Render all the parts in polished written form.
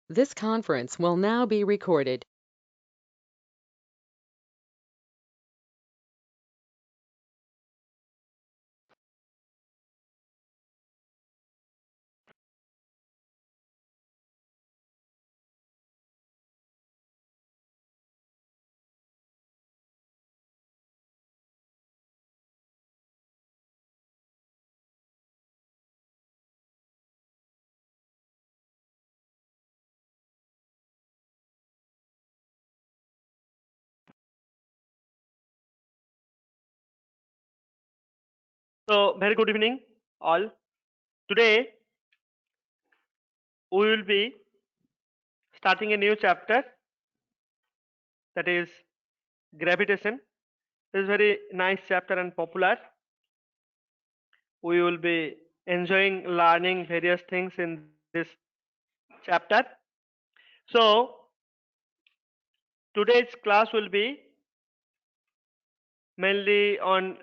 This conference will now be recorded. So, very good evening, all. Today, we will be starting a new chapter, that is gravitation. This is very nice chapter and popular. We will be enjoying learning various things in this chapter. So, today's class will be mainly on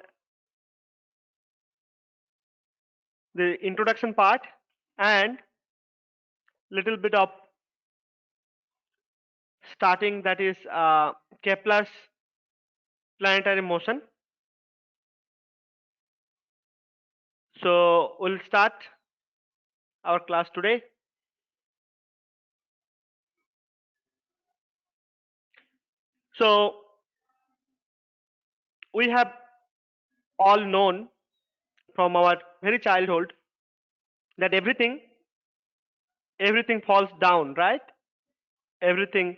the introduction part and little bit of starting, that is Kepler's planetary motion. So, we'll start our class today. So, we have all known from our very childhood that everything falls down, right? Everything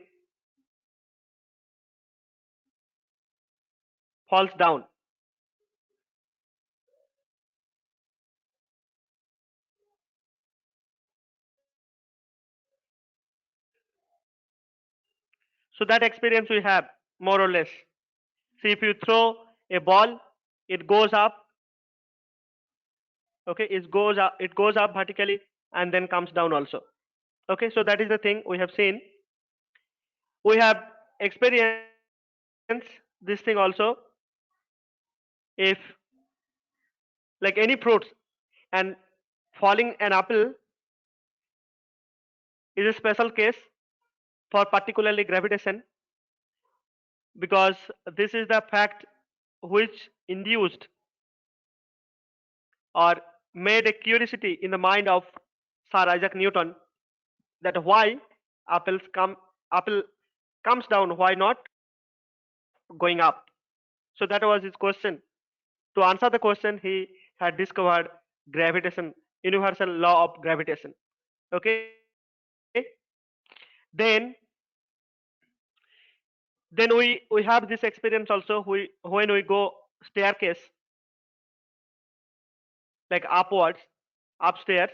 falls down. So that experience we have more or less. See, if you throw a ball, it goes up. Okay, it goes up vertically and then comes down also. Okay, so that is the thing we have seen. We have experienced this thing also. If like any fruits and falling an apple is a special case for particularly gravitation, because this is the fact which induced or made a curiosity in the mind of Sir Isaac Newton, that why apple comes down, why not going up. So that was his question. To answer the question, he had discovered gravitation, universal law of gravitation. Okay, then we have this experience also. When we go staircase, like upwards, upstairs,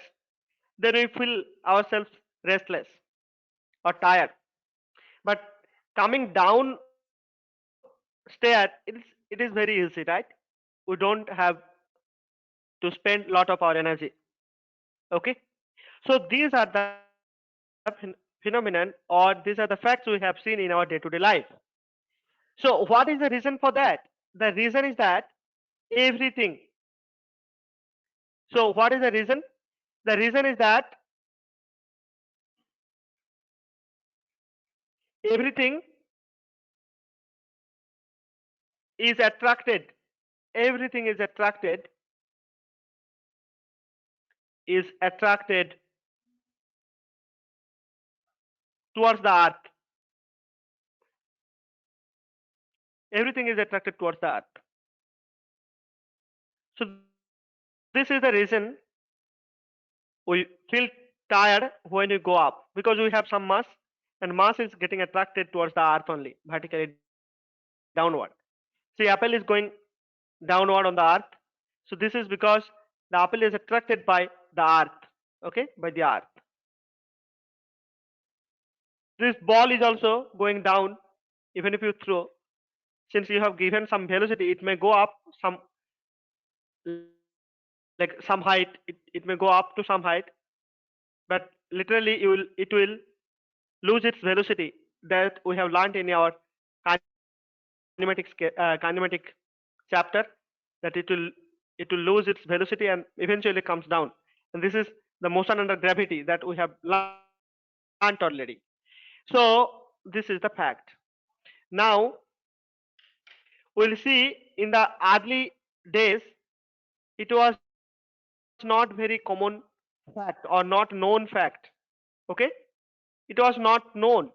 then we feel ourselves restless or tired. But coming down stair, it is very easy, right? We don't have to spend lot of our energy. Okay, so these are the phenomenon, or these are the facts we have seen in our day-to-day life. So what is the reason for that? The reason is that everything. So what is the reason? The reason is that everything is attracted. Everything is attracted towards the earth. Everything is attracted towards the earth. So this is the reason we feel tired when we go up, because we have some mass, and mass is getting attracted towards the earth only, vertically downward. See, apple is going downward on the earth. So this is because the apple is attracted by the earth. Okay, by the earth. This ball is also going down. Even if you throw, since you have given some velocity, it may go up some, like some height. It may go up to some height, but literally it will lose its velocity, that we have learned in our kinematic chapter, that it will lose its velocity and eventually comes down. And this is the motion under gravity that we have learned already. So this is the fact. Now we'll see in the early days it was not very common fact or not known fact. Okay, it was not known.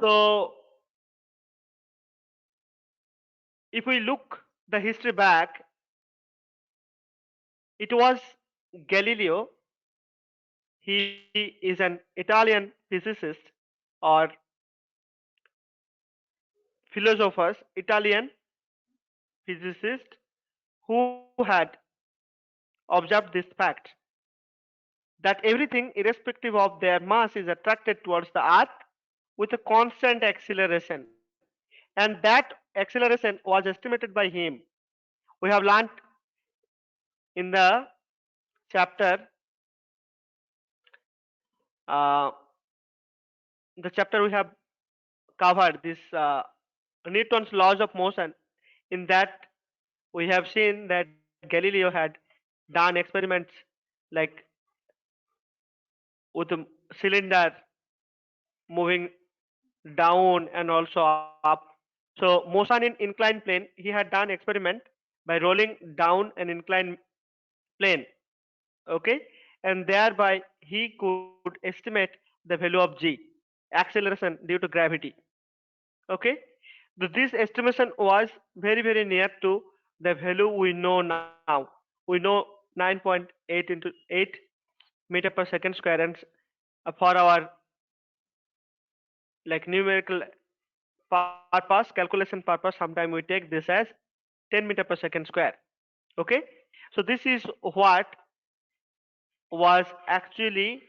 So if we look the history back, it was Galileo. He is an Italian physicist or philosophers, Italian physicist who had observed this fact that everything, irrespective of their mass, is attracted towards the Earth with a constant acceleration. And that acceleration was estimated by him. We have learned in the chapter, uh, the chapter we have covered this Newton's laws of motion. In that, we have seen that Galileo had done experiments like with a cylinder moving down and also up. So motion in inclined plane, he had done experiment by rolling down an inclined plane, okay, and thereby he could estimate the value of g, acceleration due to gravity, okay. This estimation was very near to the value we know now. We know 9.8 into 8 meter per second square, and for our like numerical purpose, calculation purpose, sometime we take this as 10 meter per second square, okay. So this is what was actually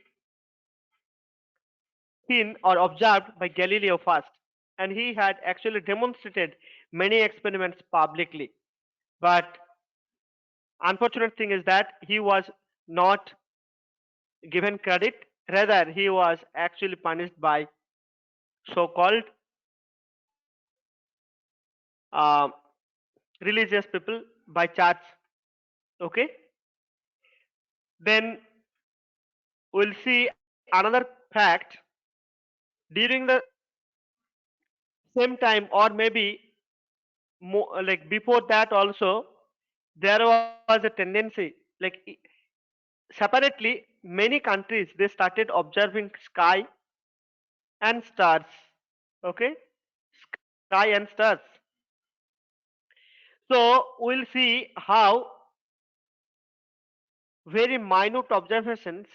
seen or observed by Galileo first, and he had actually demonstrated many experiments publicly. But unfortunate thing is that he was not given credit. Rather, he was actually punished by so-called uh, religious people by church. Okay. Then we'll see another fact during the same time, or maybe like before that also, there was a tendency like separately many countries they started observing sky and stars, okay, sky and stars. So we'll see how very minute observations,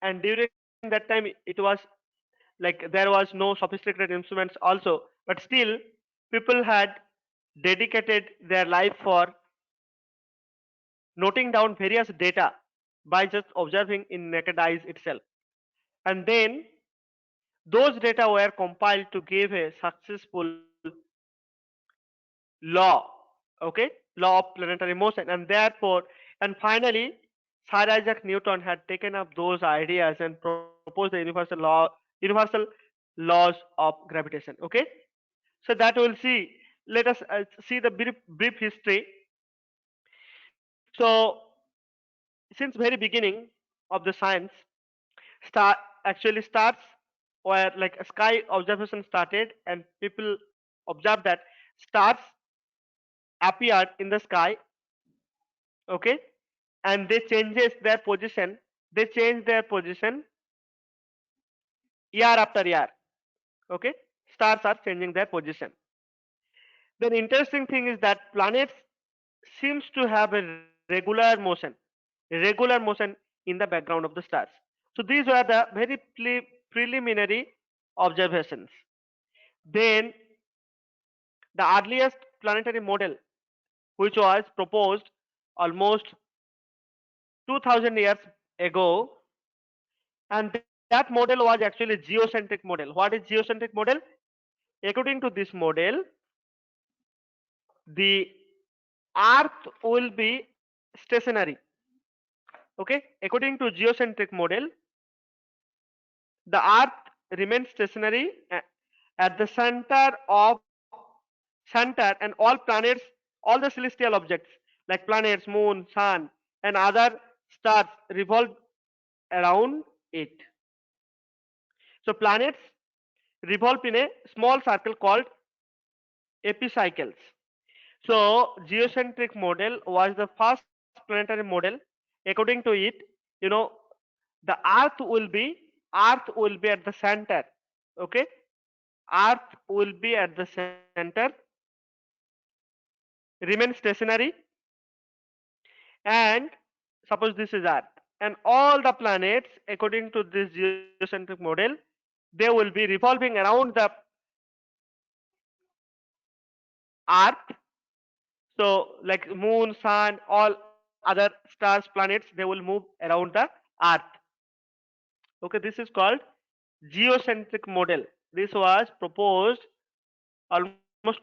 and during that time it was like there was no sophisticated instruments also, but still people had dedicated their life for noting down various data by just observing in naked eyes itself, and then those data were compiled to give a successful law, okay, law of planetary motion, and therefore, and finally, Sir Isaac Newton had taken up those ideas and proposed the universal laws of gravitation. Okay, so that we'll see. Let us see the brief history. So, since very beginning of the science, star actually starts where like a sky observation started, and people observed that stars appeared in the sky, okay, and they changes their position, they change their position year after year, okay, stars are changing their position. Then interesting thing is that planets seems to have a regular motion in the background of the stars. So these were the very preliminary observations. Then the earliest planetary model, which was proposed almost 2000 years ago, and that model was actually geocentric model. What is geocentric model? According to this model, the earth will be stationary, okay. According to geocentric model, the earth remains stationary at the center, and all planets, all the celestial objects like planets, moon, sun, and other stars revolve around it. So planets revolve in a small circle called epicycles. So geocentric model was the first planetary model. According to it, you know, the Earth will be at the center. Okay, Earth will be at the center, remain stationary, and suppose this is Earth, and all the planets, according to this geocentric model, they will be revolving around the Earth. So, like Moon, Sun, all other stars, planets, they will move around the Earth. Okay, this is called geocentric model. This was proposed almost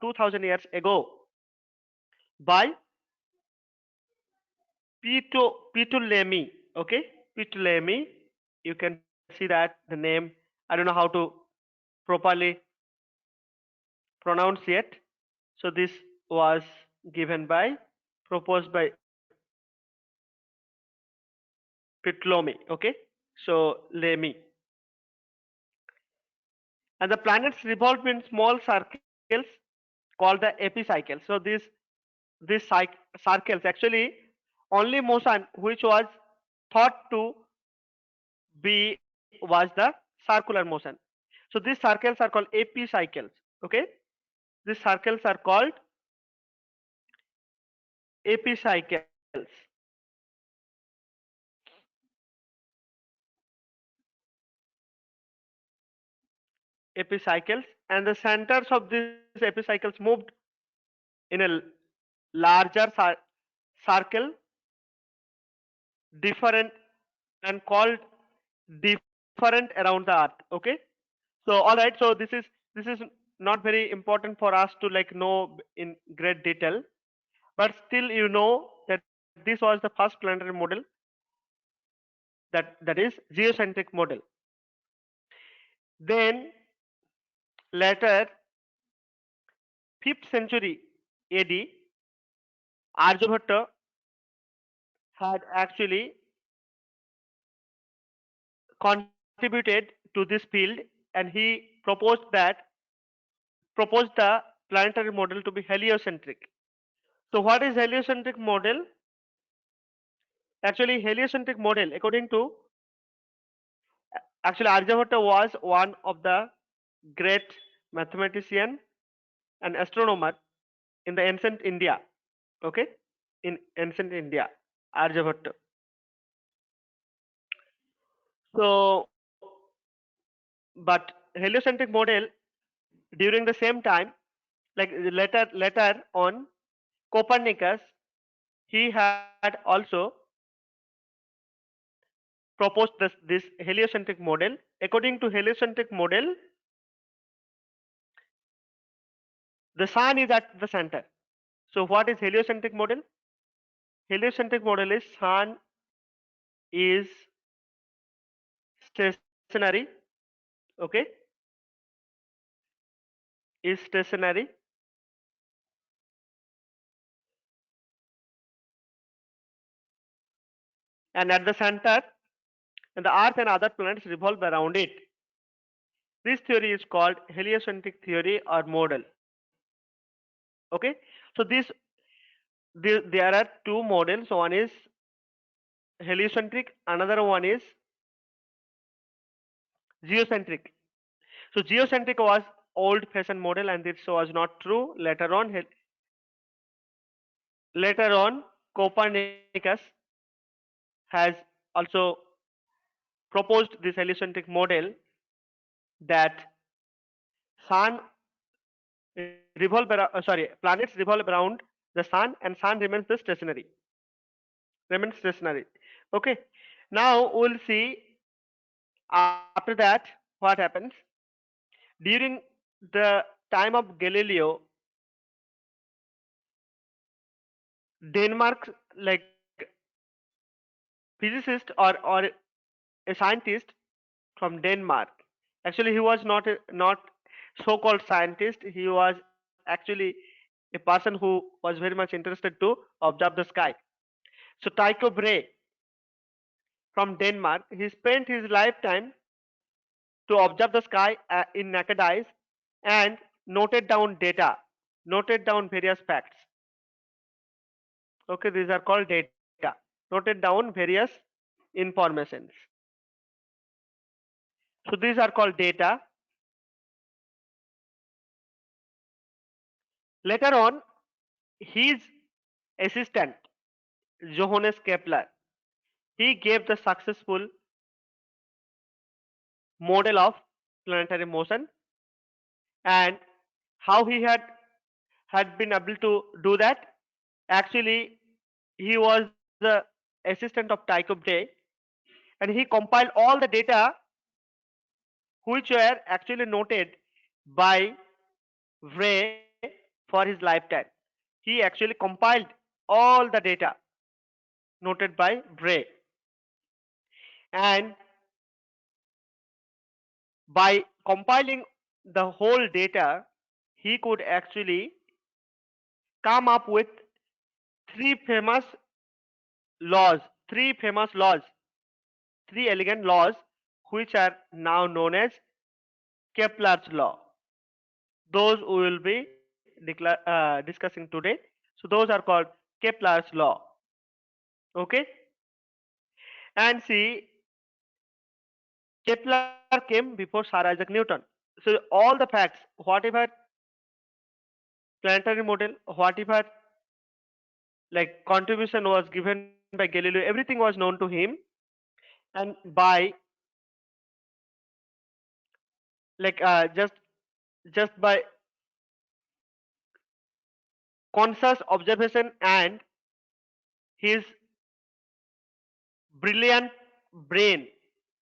2000 years ago by Ptolemy. Okay, Ptolemy. You can see that the name. I don't know how to properly pronounce it. So this was given by proposed by Ptolemy. Okay, so Lemy, and the planets revolve in small circles called the epicycles. So these circles actually only motion which was thought to be was the circular motion. So these circles are called epicycles. Okay, these circles are called epicycles. Epicycles, and the centers of these epicycles moved in a larger circle, different and called different around the Earth. Okay, so all right, so this is not very important for us to like know in great detail, but still you know that this was the first planetary model, that is geocentric model. Then later 5th century AD, Aryabhatta had actually contributed to this field, and he proposed the planetary model to be heliocentric. So what is heliocentric model? Actually, heliocentric model, according to, actually Aryabhatta was one of the great mathematician and astronomer in the ancient India. Okay, in ancient India, Aryabhatta. So, but heliocentric model during the same time, like later on, Copernicus, he had also proposed this heliocentric model. According to heliocentric model, the sun is at the center. So what is heliocentric model? Heliocentric model is sun is stationary. Okay, is stationary, and at the center, and the Earth and other planets revolve around it. This theory is called heliocentric theory or model. Okay, so there are two models. One is heliocentric, another one is geocentric. So geocentric was old-fashioned model, and this was not true. Later on, Copernicus has also proposed this heliocentric model that sun planets revolve around the sun, and sun remains stationary. Okay. Now we'll see after that what happens during the time of Galileo. Denmark, like physicist or a scientist from Denmark. Actually, he was not so-called scientist. He was actually a person who was very much interested to observe the sky. So Tycho Brahe from Denmark. He spent his lifetime to observe the sky in naked eyes and noted down data, noted down various facts. Okay, these are called data. Noted down various informations. So these are called data. Later on, his assistant Johannes Kepler, he gave the successful model of planetary motion, and how he had been able to do that. Actually, he was the assistant of Tycho Brahe, and he compiled all the data which were actually noted by Brahe for his lifetime. He actually compiled all the data noted by Brahe, and by compiling the whole data, he could actually come up with three famous laws, three famous laws, three elegant laws, which are now known as Kepler's law. Those we will be discussing today. So those are called Kepler's law. Okay, and see, Kepler came before Sir Isaac Newton. So all the facts, whatever planetary model, whatever like contribution was given by Galileo, everything was known to him, and by like just by conscious observation and his brilliant brain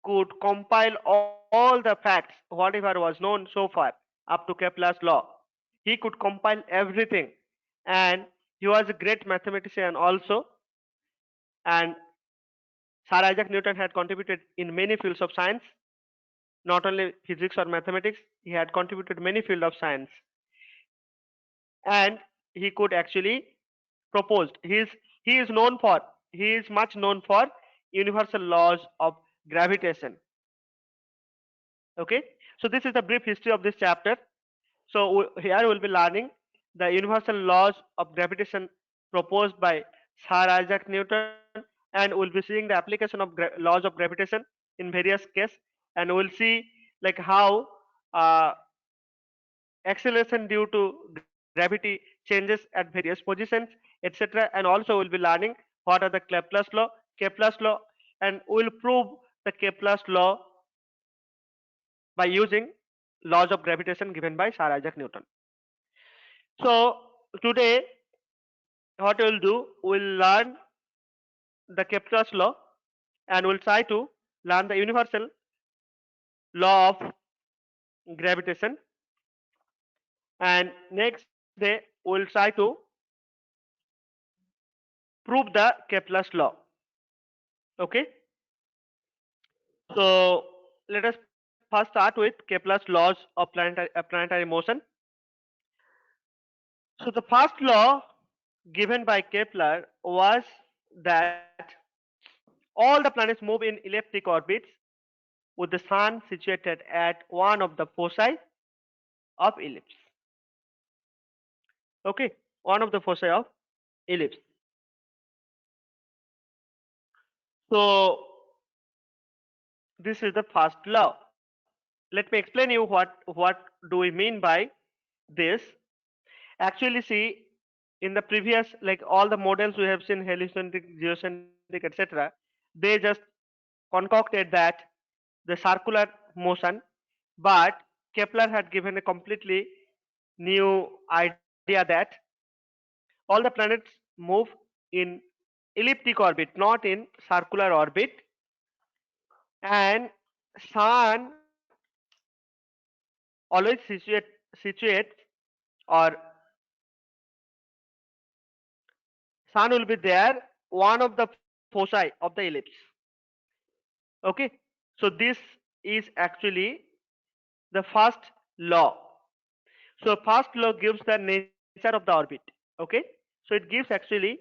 could compile all the facts whatever was known so far up to Kepler's law. He could compile everything, and he was a great mathematician also. And Sir Isaac Newton had contributed in many fields of science, not only physics or mathematics. He had contributed many fields of science, and he could actually proposed. He is known for, he is much known for universal laws of gravitation. Okay, so this is the brief history of this chapter. So here we will be learning the universal laws of gravitation proposed by Sir Isaac Newton, and we will be seeing the application of laws of gravitation in various cases, and we will see like how uh, acceleration due to gravity changes at various positions, etc. And also we'll be learning what are the Kepler's law, and we'll prove the Kepler's law by using laws of gravitation given by Sir Isaac Newton. So today what we'll do, we'll learn the Kepler's law, and we'll try to learn the universal law of gravitation, and next day we'll try to prove the Kepler's law. Okay, so let us first start with Kepler's laws of planetary motion. So the first law given by Kepler was that all the planets move in elliptic orbits with the sun situated at one of the foci of ellipse. Okay, one of the foci of ellipse. So this is the first law. Let me explain you what do we mean by this. Actually, see, in the previous, like all the models we have seen, heliocentric, geocentric, etc., they just concocted that the circular motion, but Kepler had given a completely new idea that all the planets move in elliptic orbit, not in circular orbit, and sun always situates, or sun will be there one of the foci of the ellipse. Okay, so this is actually the first law. So first law gives the nature of the orbit. Okay, so it gives actually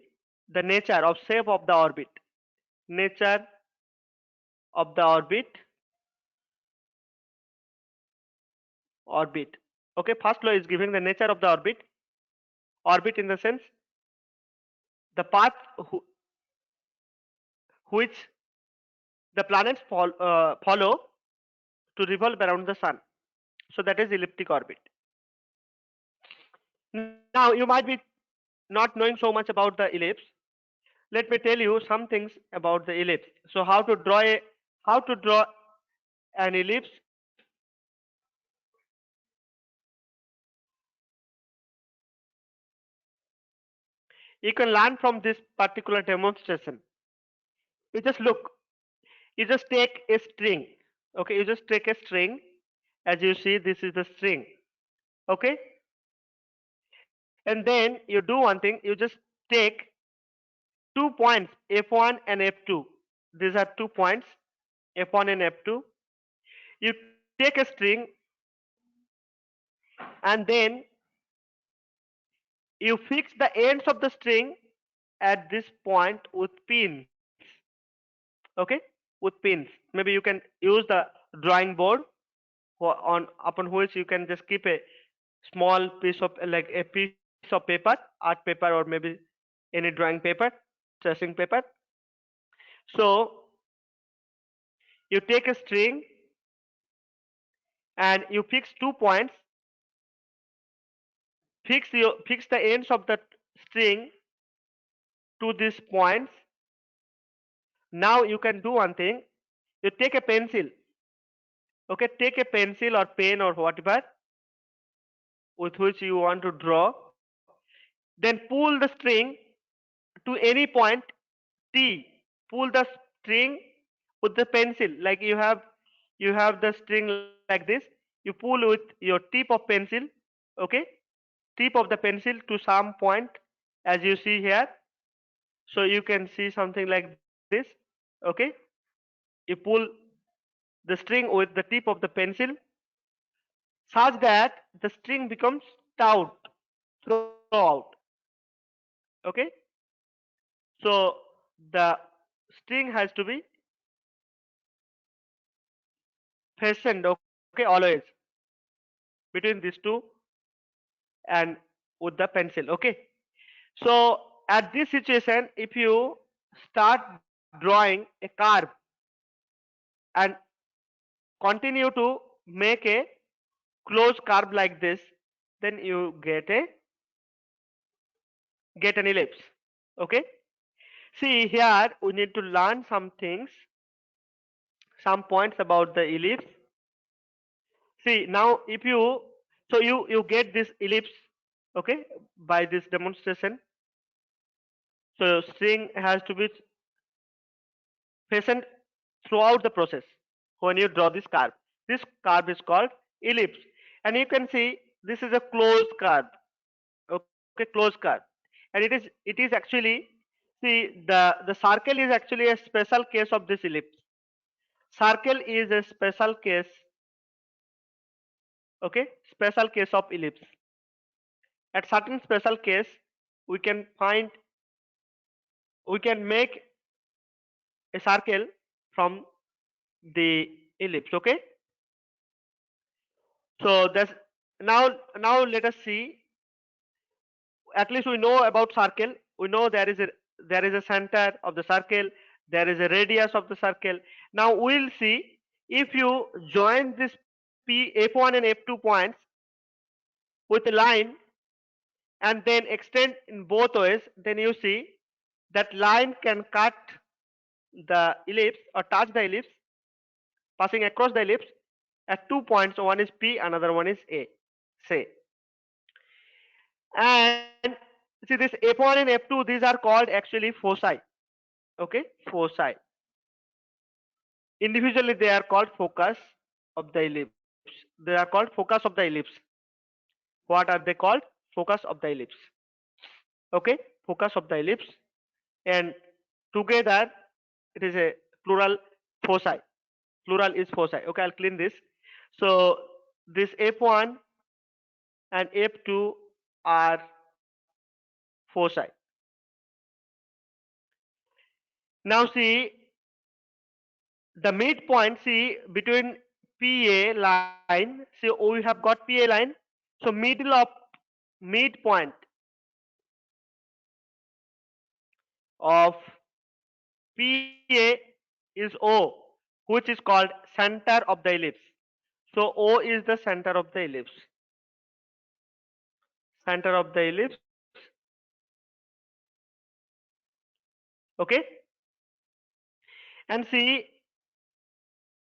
the nature of shape of the orbit, nature of the orbit. Okay, first law is giving the nature of the orbit in the sense the path which the planets follow to revolve around the sun. So that is elliptic orbit. Now you might be not knowing so much about the ellipse. Let me tell you some things about the ellipse. So how to draw an ellipse. You can learn from this particular demonstration. You just look. You just take a string. Okay, you just take a string. As you see, this is the string. Okay, and then you do one thing. You just take 2 points, F1 and F2. These are 2 points, F1 and F2. You take a string and then you fix the ends of the string at this point with pins. Okay, with pins. Maybe you can use the drawing board on upon which you can just keep a small piece of like a piece of paper, art paper, or maybe any drawing paper, tracing paper. So you take a string and you fix 2 points, fix the ends of the string to these points. Now you can do one thing. You take a pencil. Okay, take a pencil or pen or whatever with which you want to draw. Then pull the string to any point T. Pull the string with the pencil. Like you have the string like this. You pull with your tip of pencil. Okay, tip of the pencil to some point as you see here. So you can see something like this. Okay, you pull the string with the tip of the pencil such that the string becomes taut throughout. Okay, so the string has to be fastened, okay, always between these two and with the pencil. Okay, so at this situation, if you start drawing a curve and continue to make a closed curve like this, then you get an ellipse. Okay, see here we need to learn some things, some points about the ellipse. See now if you, so you get this ellipse, okay, by this demonstration. So string has to be fastened throughout the process when you draw this curve. This curve is called ellipse, and you can see this is a closed curve. Okay, closed curve, and it is actually, see the circle is actually a special case of this ellipse. Circle is a special case. Okay, special case of ellipse. At certain special case, we can find, we can make a circle from the ellipse. Okay, so that's now let us see. At least we know about circle. We know there is a center of the circle, there is a radius of the circle. Now we'll see, if you join this F1 and F2 points with a line and then extend in both ways, then you see that line can cut the ellipse or touch the ellipse, passing across the ellipse at 2 points. One is P, another one is A, say. And see this F1 and F2, these are called actually foci. Okay, foci. Individually they are called focus of the ellipse. They are called focus of the ellipse. What are they called? Focus of the ellipse. Okay, focus of the ellipse, and together it is a plural, foci. Plural is foci. Okay, I'll clean this. So this F1 and F2 are foci. Now see, the midpoint, see, between PA line, see, we have got PA line, so middle of midpoint of PA is O, which is called center of the ellipse. So O is the center of the ellipse. Center of the ellipse. Okay. And see,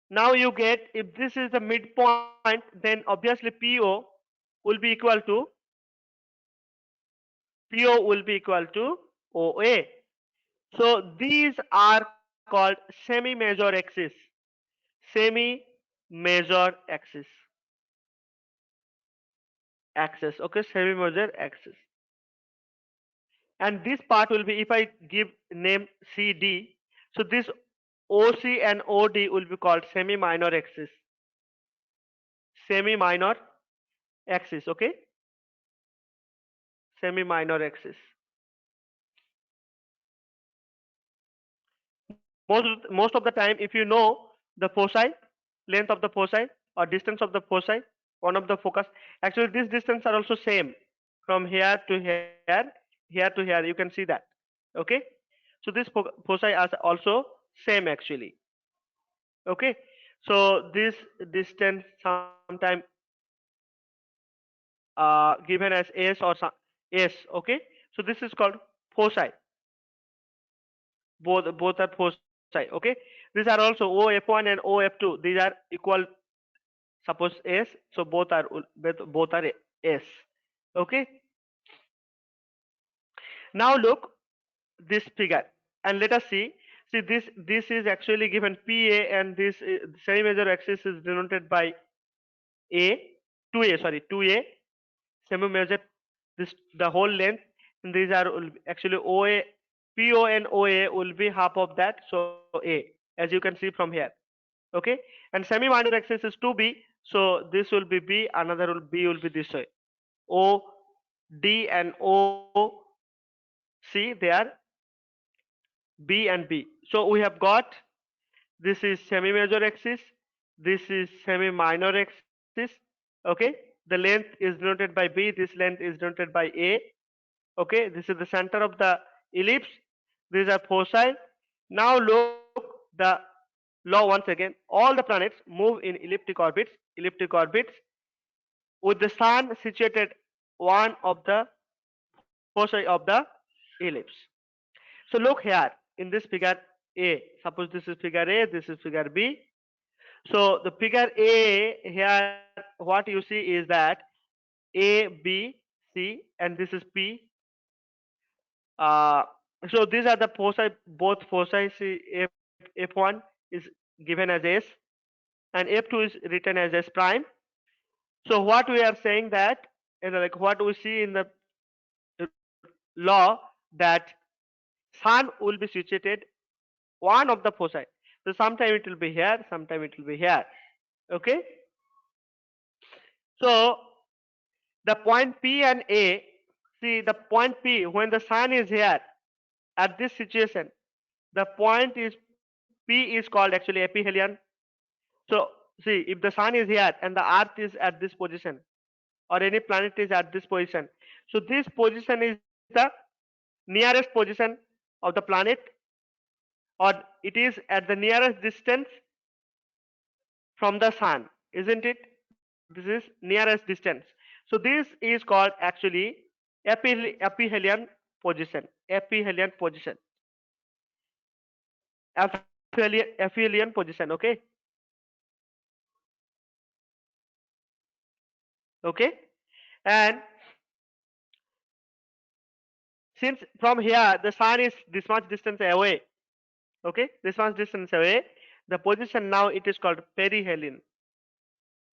now you get, if this is the midpoint, then obviously PO will be equal to OA. So these are called semi-major axis. Semi-major axis. Okay, semi-major axis. And this part will be, if I give name CD, so this OC and OD will be called semi-minor axis. Semi-minor axis, okay? Semi-minor axis. Most of the time, if you know the foci, length of the foci or distance of the foci, one of the focus, actually this distance are also same from here to here to here. You can see that. Okay, so this foci are also same actually. Okay, so this distance sometime given as S or some S. Okay, so this is called foci. Both are foci. Okay, these are also OF1 and OF2. These are equal. Suppose S, so both are S. Okay, now look this figure and let us see. See, this is actually given PA, and this semi major axis is denoted by A, 2A, sorry, 2A, semi major, this the whole length, and these are actually OA, PO and OA will be half of that, so A, as you can see from here. Okay, and semi minor axis is 2B, so this will be B, another will B will be this way. O, D and O, C, they are B and B. So we have got, this is semi major axis, this is semi minor axis. Okay, the length is denoted by B, this length is denoted by A. Okay, this is the center of the ellipse, these are foci. Now look the law once again. All the planets move in elliptic orbits with the sun situated one of the foci of the ellipse. So look here in this figure A. Suppose this is figure A, this is figure B. So the figure A here, what you see is that A, B, C, and this is P. Uh, so these are the foci, both foci. See, F1 is given as S, and F2 is written as S prime. So what we are saying that, like what we see in the law, that sun will be situated one of the foci. So sometime it will be here, sometime it will be here. Okay. So the point P and A, see the point P, when the sun is here at this situation, the point is P is called actually aphelion. So see, if the sun is here and the earth is at this position, or any planet is at this position, so this position is the nearest position of the planet, or it is at the nearest distance from the sun, isn't it? This is nearest distance. So this is called actually aphelion position. Aphelion position. Aphelion position. Okay. Okay. And since from here the sun is this much distance away, okay, this much distance away, the position now it is called perihelion.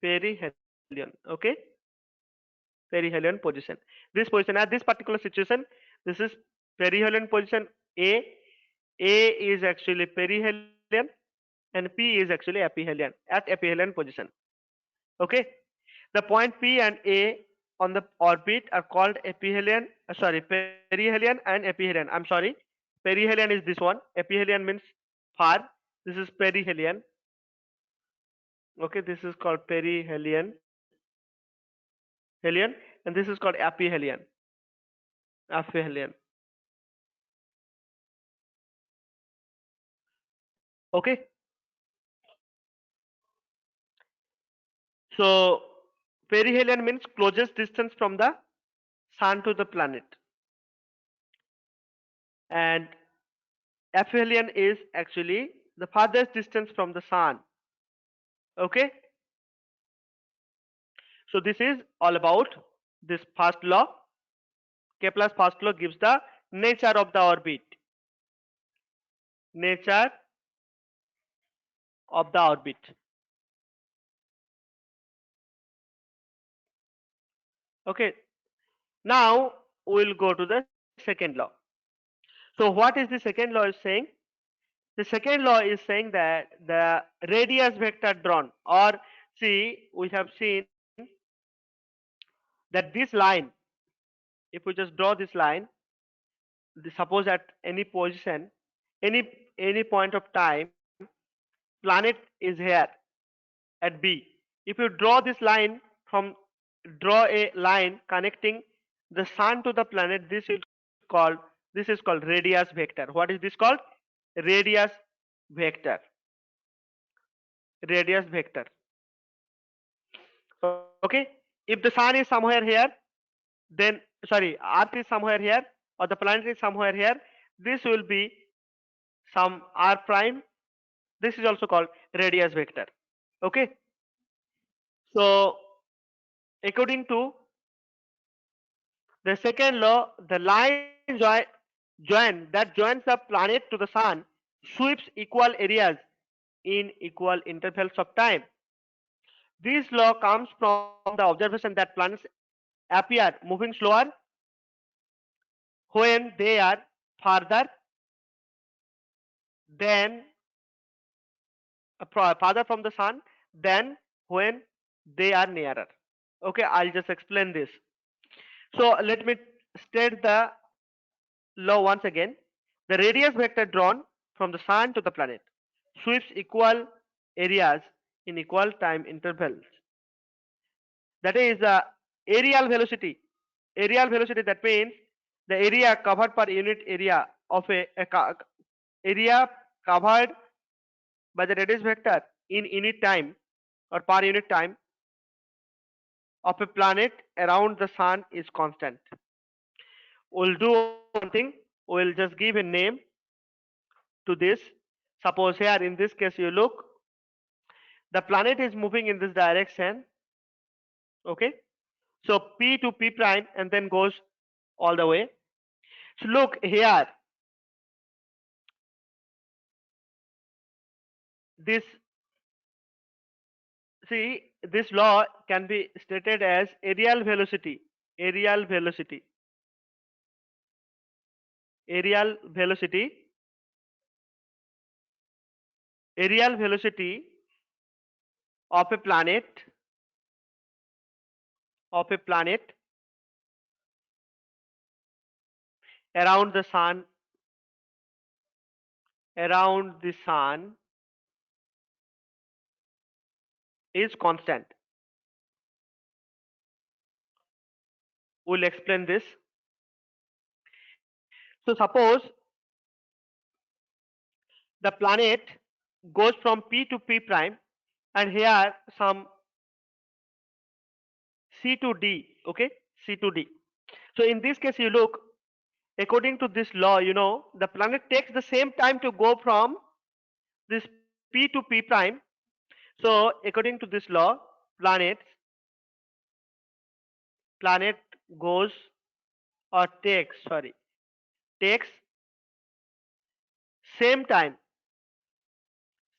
Perihelion. Okay. Perihelion position. This position at this particular situation, this is perihelion position A. A is actually perihelion and P is actually aphelion, at aphelion position. Okay, the point P and A on the orbit are called aphelion, sorry, perihelion and aphelion. I'm sorry, perihelion is this one, aphelion means far, This is perihelion. Okay, this is called perihelion, helion, and this is called aphelion. Aphelion. Okay, so perihelion means closest distance from the sun to the planet, and aphelion is actually the farthest distance from the sun. Okay, so this is all about this first law. Kepler's first law gives the nature of the orbit. Nature of the orbit. Okay, now we'll go to the second law. So what is the second law is saying? The second law is saying that the radius vector drawn, or see, we have seen that this line, if we just draw this line, suppose at any position, any point of time, planet is here at B. If you draw this line from, draw a line connecting the sun to the planet, this is called radius vector. What is this called? Radius vector. Radius vector. Okay, if the sun is somewhere here, then sorry, earth is somewhere here, or the planet is somewhere here, this will be some r prime. This is also called radius vector. Okay, so according to the second law, the line join that joins the planet to the sun sweeps equal areas in equal intervals of time. This law comes from the observation that planets appear moving slower when they are farther than farther from the sun than when they are nearer. Okay, I'll just explain this. So let me state the law once again. The radius vector drawn from the sun to the planet sweeps equal areas in equal time intervals. That is the aerial velocity. Aerial velocity, that means the area covered per unit area of area covered by the radius vector in unit time or per unit time of a planet around the sun is constant. We'll do one thing. We'll just give a name to this. Suppose here in this case you look, the planet is moving in this direction. Okay, so p to p prime and then goes all the way. So look here, this, see, this law can be stated as aerial velocity. Aerial velocity. Aerial velocity. Aerial velocity of a planet, of a planet around the sun, around the sun is constant. We'll explain this. So suppose the planet goes from p to p prime, and here some c to d. Okay, c to d. So in this case you look, according to this law, you know, the planet takes the same time to go from this p to p prime. So according to this law, planet planet goes, or takes same time,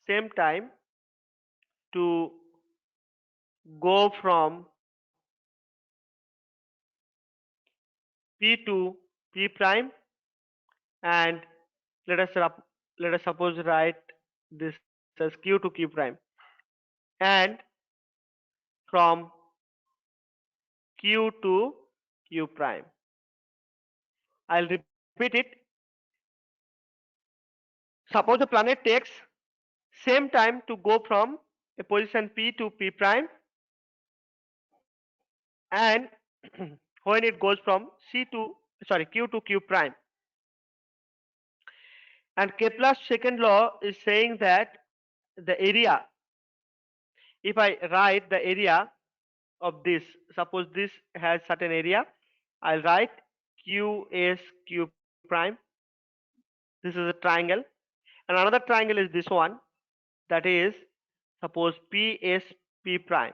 same time to go from p to p prime, and let us let us suppose write this as q to q prime, and from q to q prime. I'll repeat it. Suppose the planet takes same time to go from a position P to P prime, and when it goes from Q to Q prime. And Kepler's second law is saying that the area, if I write the area of this, suppose this has certain area, I'll write QS Q prime. This is a triangle, and another triangle is this one, that is suppose PS P prime.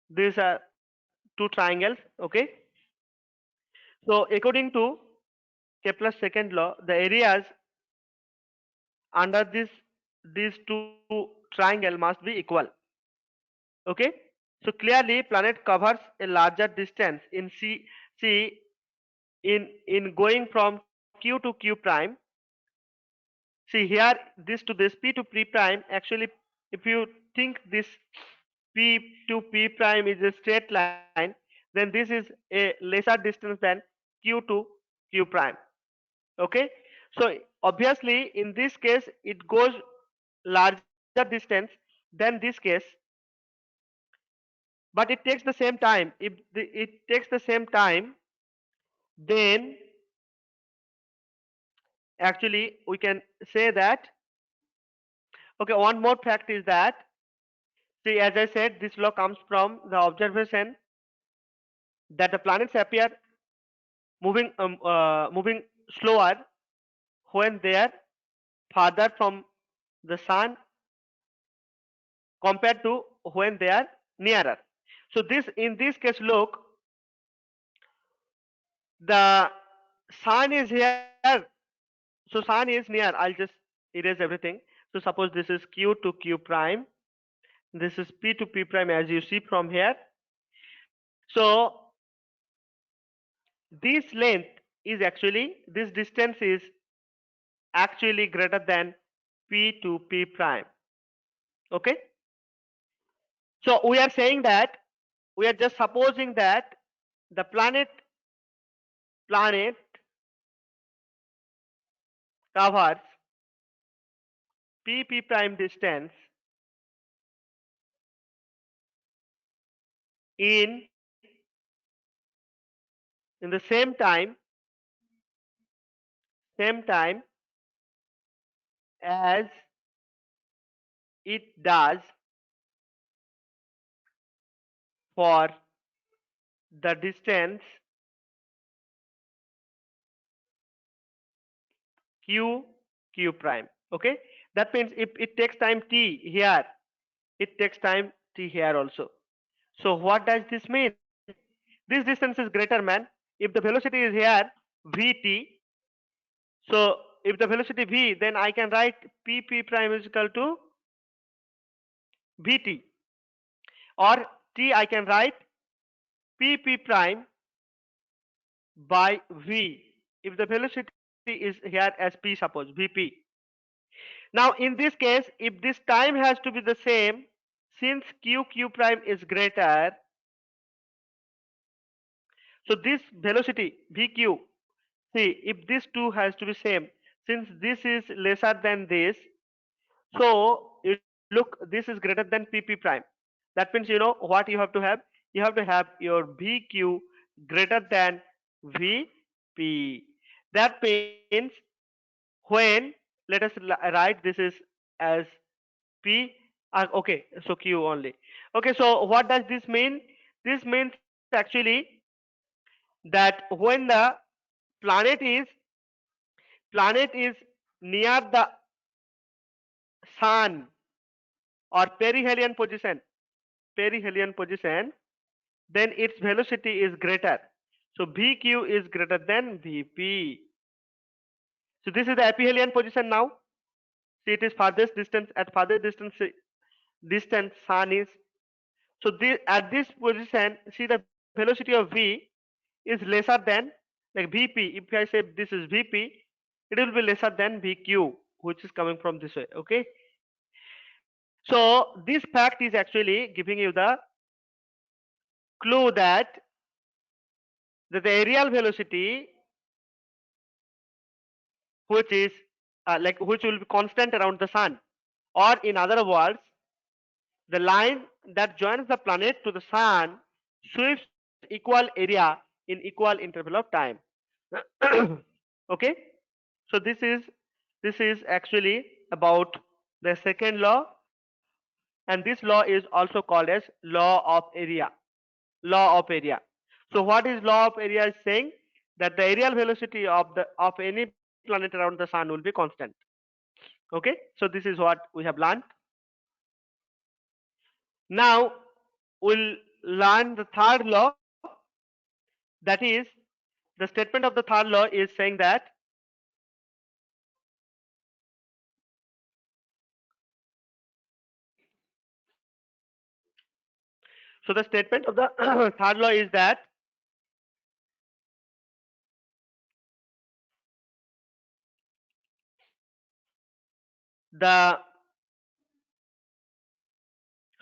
These are two triangles, okay? So according to Kepler's second law, the areas under these two triangle must be equal. Okay, so clearly planet covers a larger distance in C in going from Q to Q prime. See here, this to this P to P prime. Actually, if you think this P to P prime is a straight line, then this is a lesser distance than Q to Q prime. Okay, so obviously in this case it goes larger distance than this case, but it takes the same time. If it takes the same time, then actually we can say that, okay, one more fact is that, see, as I said, this law comes from the observation that the planets appear moving slower when they are farther from the sun compared to when they are nearer. So this, in this case, look, the sun is here, so sun is near. I'll just erase everything. So suppose this is Q to Q prime, this is P to P prime, as you see from here. So this length is actually, this distance is actually greater than P to P prime. Okay, so we are saying that, we are just supposing that the planet covers P P prime distance in in the same time as it does for the distance Q Q prime. Okay, that means if it takes time T here, it takes time T here also. So what does this mean? This distance is greater, man. If the velocity is here Vt, so if the velocity V, then I can write P prime is equal to Vt, or T I can write P prime by V if the velocity is here as P, suppose Vp. Now in this case, if this time has to be the same, since Q prime is greater, so this velocity Vq, see, if this two has to be same, since this is lesser than this, so you look, this is greater than Pp prime. That means, you know what you have to have? You have to have your Vq greater than Vp. That means when, let us write this is as P, okay, so Q only. Okay, so what does this mean? This means actually that when the planet is planet is near the sun or perihelion position, then its velocity is greater. So Vq is greater than Vp. So this is the aphelion position now. See, it is farthest distance. At farthest distance sun is. So at this position, see, the velocity of V is lesser than, like, Vp. If I say this is Vp, it will be lesser than Vq, which is coming from this way. Okay. So this fact is actually giving you the clue that the aerial velocity, which is which will be constant around the sun, or in other words, the line that joins the planet to the sun sweeps equal area in equal interval of time. Okay, so this is actually about the second law, and this law is also called as law of area. Law of area. So what is law of area is saying that the aerial velocity of any planet around the sun will be constant. Okay, so this is what we have learned. Now we'll learn the third law, that is, the statement of the third law is saying that so the statement of the third law is that the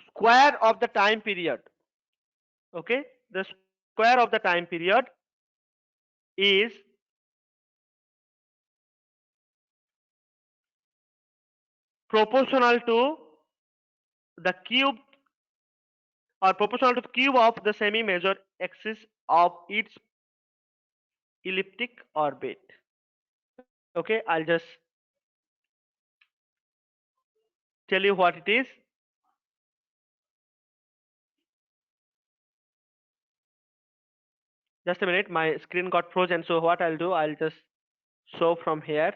square of the time period, okay, the square of the time period is proportional to the cube or proportional to the cube of the semi-major axis of its elliptic orbit. Okay, I'll just tell you what it is. Just a minute, my screen got frozen, so what I'll do, I'll just show from here.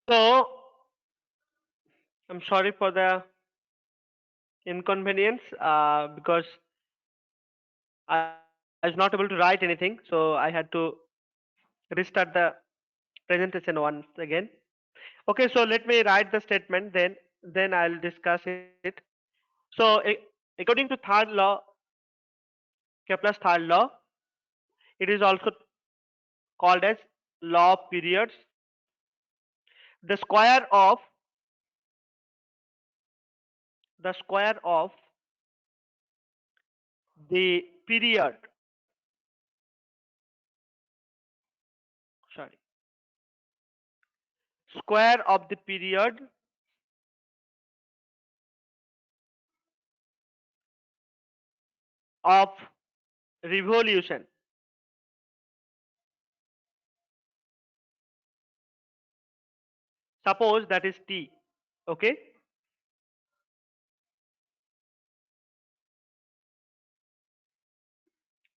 So I'm sorry for the inconvenience because I was not able to write anything, so I had to restart the presentation once again. Okay, so let me write the statement, then I'll discuss it. So according to third law, Kepler's third law, it is also called as law of periods. The square of the period, sorry, square of the period of revolution, suppose that is t, okay,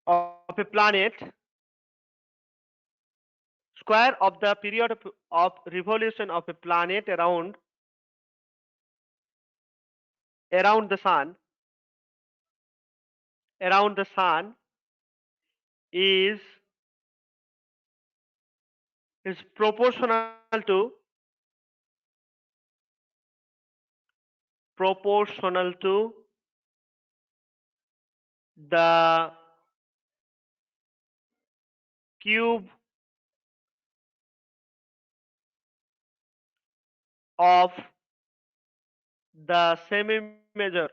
of a planet, square of the period of revolution of a planet around the sun, around the sun is proportional to the cube of the semi-major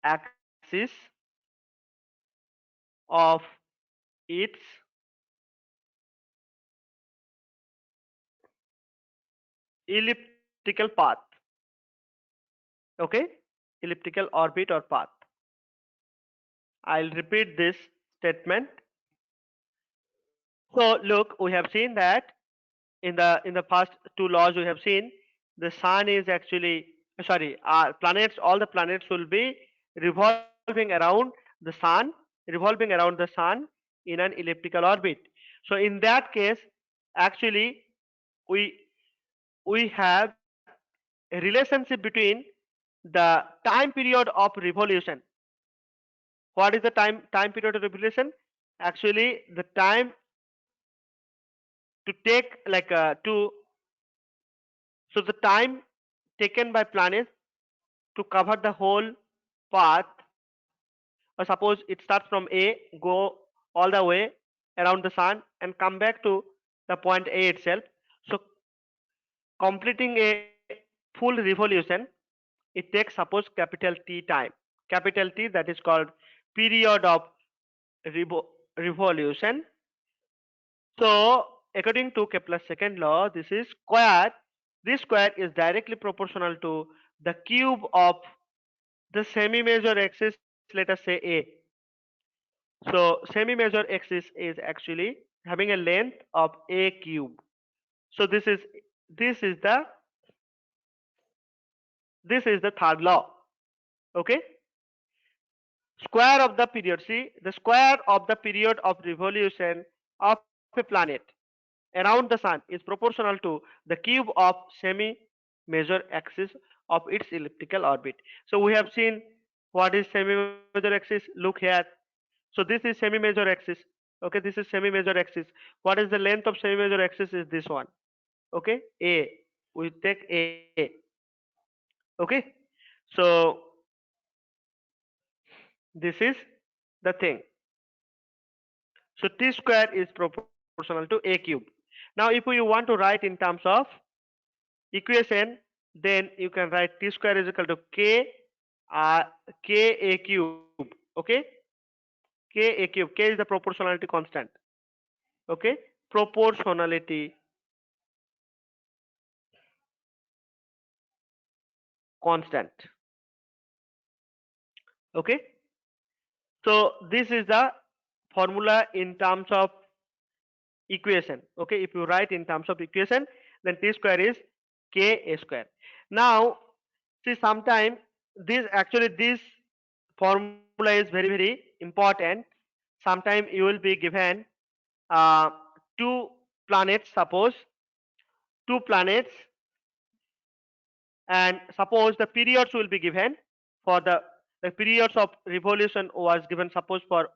axis of its elliptical path. Okay, elliptical orbit or path. I'll repeat this statement. So look, we have seen that in the past two laws we have seen the sun is actually sorry planets, all the planets will be revolving around the sun, in an elliptical orbit. So in that case, actually we we have a relationship between the time period of revolution. What is the time period of revolution? Actually the time to take to so the time taken by planets to cover the whole path, or suppose it starts from A, go all the way around the sun and come back to the point A itself. So completing a full revolution, it takes suppose capital T time. Capital T, that is called period of revolution. So according to Kepler's second law, this is square. This square is directly proportional to the cube of the semi-major axis, let us say A. So semi-major axis is actually having a length of A cube. So this is the third law. Okay, square of the period. See, the square of the period of revolution of a planet around the sun is proportional to the cube of semi-major axis of its elliptical orbit. So we have seen what is semi-major axis. Look here. So this is semi-major axis. Okay, this is semi-major axis. What is the length of semi-major axis? Is this one. Okay, A. We take A. Okay, so this is the thing. So T square is proportional to A cube. Now if you want to write in terms of equation, then you can write T square is equal to uh, K A cube. Okay, K A cube. K is the proportionality constant. Okay, proportionality constant. Okay, so this is the formula in terms of equation. Okay, if you write in terms of equation, then T square is K A square. Now see, sometime this formula is very important. Sometime you will be given uh, two planets, suppose two planets, and suppose the periods will be given for the periods of revolution was given. Suppose for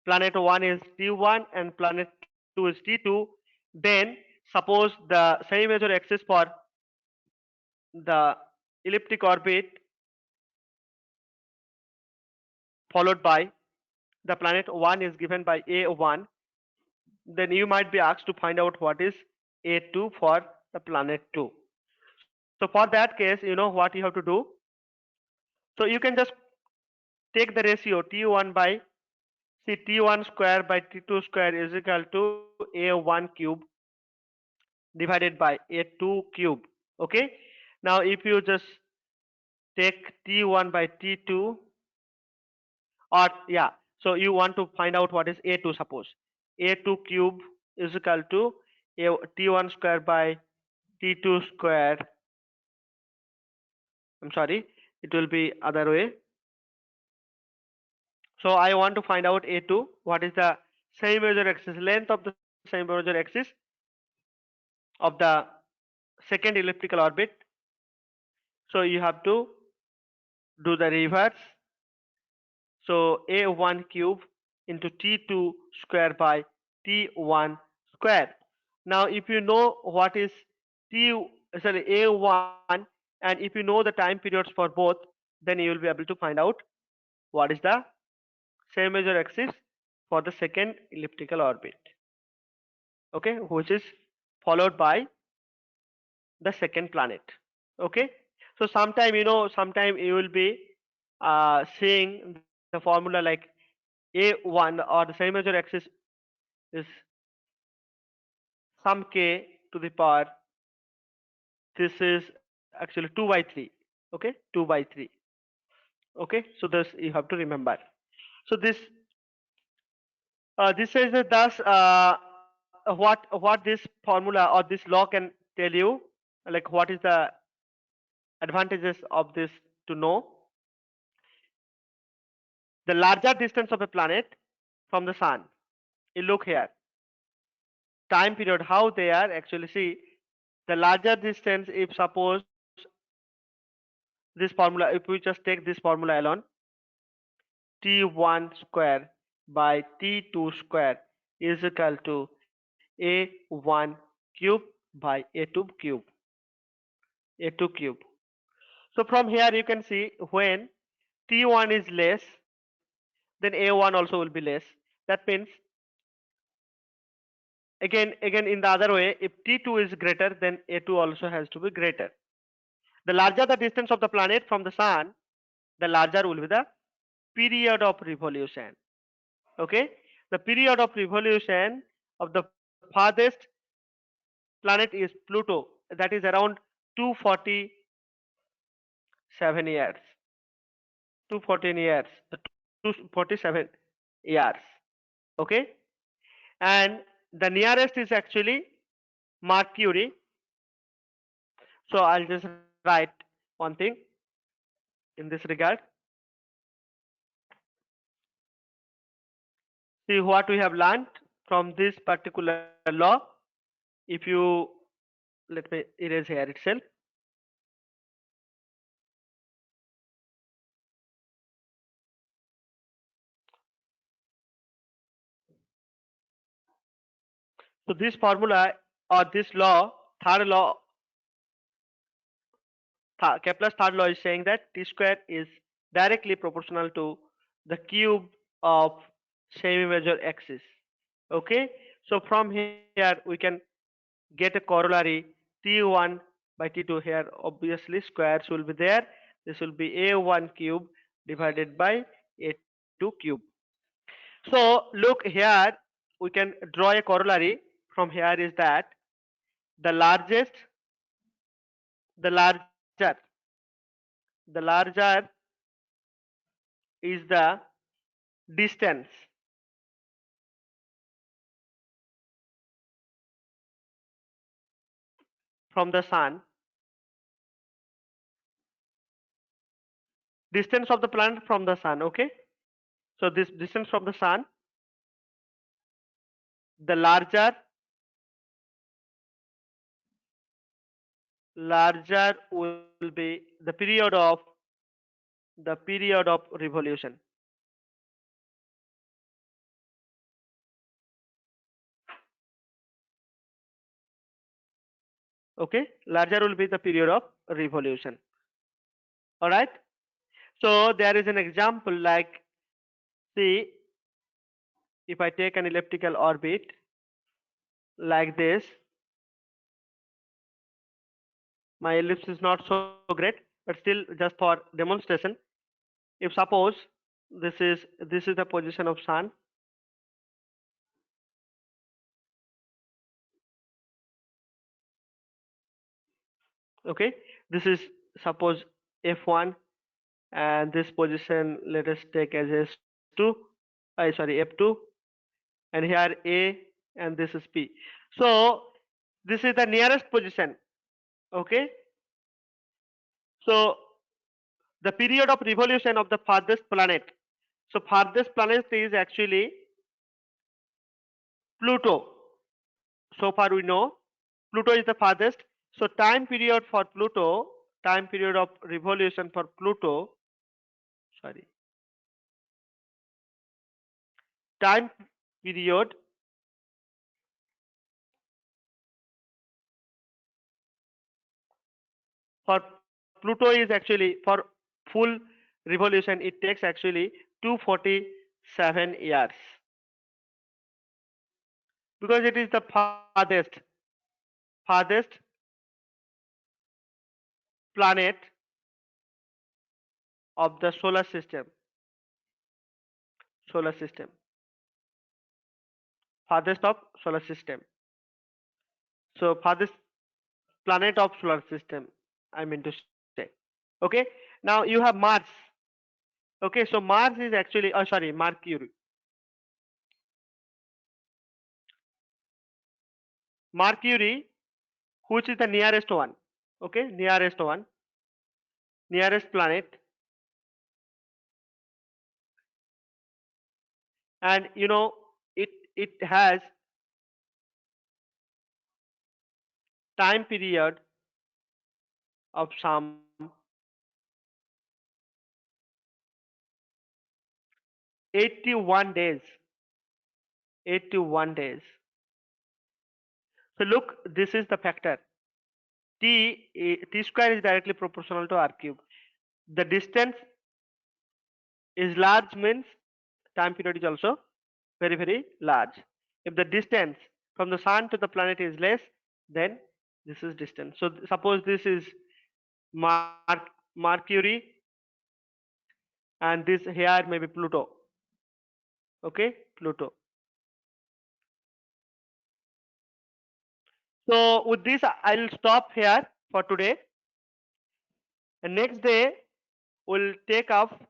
planet 1 is T1 and planet 2 is T2. Then suppose the semi major axis for the elliptic orbit followed by the planet 1 is given by A1, then you might be asked to find out what is A2 for the planet 2. So for that case, you know what you have to do. So you can just take the ratio T1 by, see, T1 square by T2 square is equal to A1 cube divided by A2 cube. Okay, now if you just take T1 by T2, or yeah, so you want to find out what is A2, suppose A2 cube is equal to T1 square by T2 square. I'm sorry, it will be other way. So I want to find out A2, what is the semi major axis, length of the semi major axis of the second elliptical orbit. So you have to do the reverse. So A1 cube into T2 square by T1 square. Now if you know what is A1, and if you know the time periods for both, then you will be able to find out what is the same major axis for the second elliptical orbit. Okay, which is followed by the second planet. Okay, so sometime you will be seeing the formula like A1 or the semi-major axis is some k to the power. This is actually 2 by 3. Okay, 2 by 3. Okay, so this you have to remember. So this says that thus what this formula or this law can tell you, like what is the advantages of this to know. The larger distance of a planet from the sun, you look here, time period how they are actually, see, the larger distance, if suppose this formula, if we just take this formula alone, t1 square by t2 square is equal to a1 cube by a2 cube, a2 cube. So from here you can see when t1 is less, then a1 also will be less. That means again in the other way, if t2 is greater, then a2 also has to be greater. The larger the distance of the planet from the sun, the larger will be the period of revolution. Okay, the period of revolution of the farthest planet is Pluto, that is around 247 years. 214 years, 247 years. Okay, and the nearest is actually Mercury. So I'll just write one thing in this regard. See what we have learned from this particular law. If you, let me erase here itself. So this formula or this law, third law, Kepler's third law is saying that t square is directly proportional to the cube of semi-major axis. Okay, so from here we can get a corollary t1 by t2. Here obviously squares will be there. This will be a1 cube divided by a2 cube. So look here, we can draw a corollary from here is that the largest, the larger, the larger is the distance from the sun, distance of the planet from the sun. Okay, so this distance from the sun, the larger will be the period of revolution. Okay, larger will be the period of revolution. All right, so there is an example, like, see, if I take an elliptical orbit like this, my ellipse is not so great, but still just for demonstration, if suppose this is the position of sun. Okay, this is suppose f1, and this position let us take as s2, sorry, f2, and here a, and this is p. So this is the nearest position. Okay, so the period of revolution of the farthest planet. So farthest planet is actually Pluto. So far we know Pluto is the farthest. So time period for Pluto, time period of revolution for Pluto, sorry, time period for Pluto is actually, for full revolution it takes actually 247 years, because it is the farthest planet of the solar system. solar system. Farthest of solar system. So farthest planet of solar system, I mean to say. Okay. Now you have Mars. Okay. So Mars is actually, oh sorry, Mercury. Mercury, which is the nearest one. Okay. Nearest one. Nearest planet. And it has time period of some 81 days. 81 days. So look, this is the factor. T square is directly proportional to r cube. The distance is large means time period is also very very large. If the distance from the sun to the planet is less, then this is distance. So suppose this is Mercury, and this here may be Pluto. Okay, Pluto. So with this I'll stop here for today, and next day we'll take up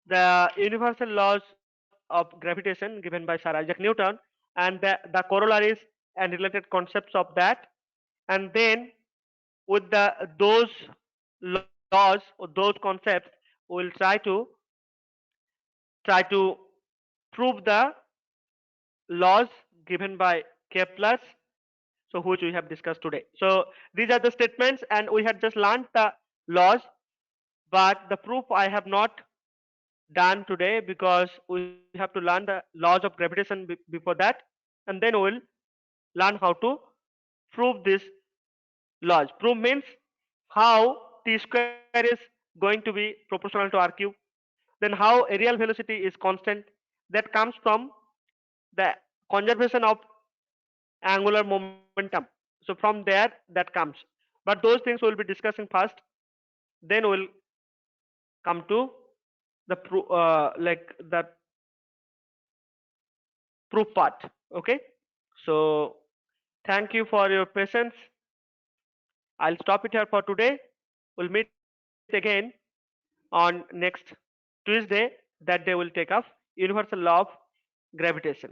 the universal laws of gravitation given by Sir Isaac Newton, and the corollaries and related concepts of that. And then with those laws or those concepts, we'll try to prove the laws given by Kepler's, so which we have discussed today. So these are the statements, and we had just learned the laws, but the proof I have not done today because we have to learn the laws of gravitation before that, and then we'll learn how to prove these laws. Prove means how t square is going to be proportional to r cube, then how a real velocity is constant, that comes from the conservation of angular momentum. So from there that comes, but those things we'll be discussing first, then we'll come to the like the proof part. Okay. So thank you for your patience. I'll stop it here for today. We'll meet again on next Tuesday. That day we'll take up universal law of gravitation.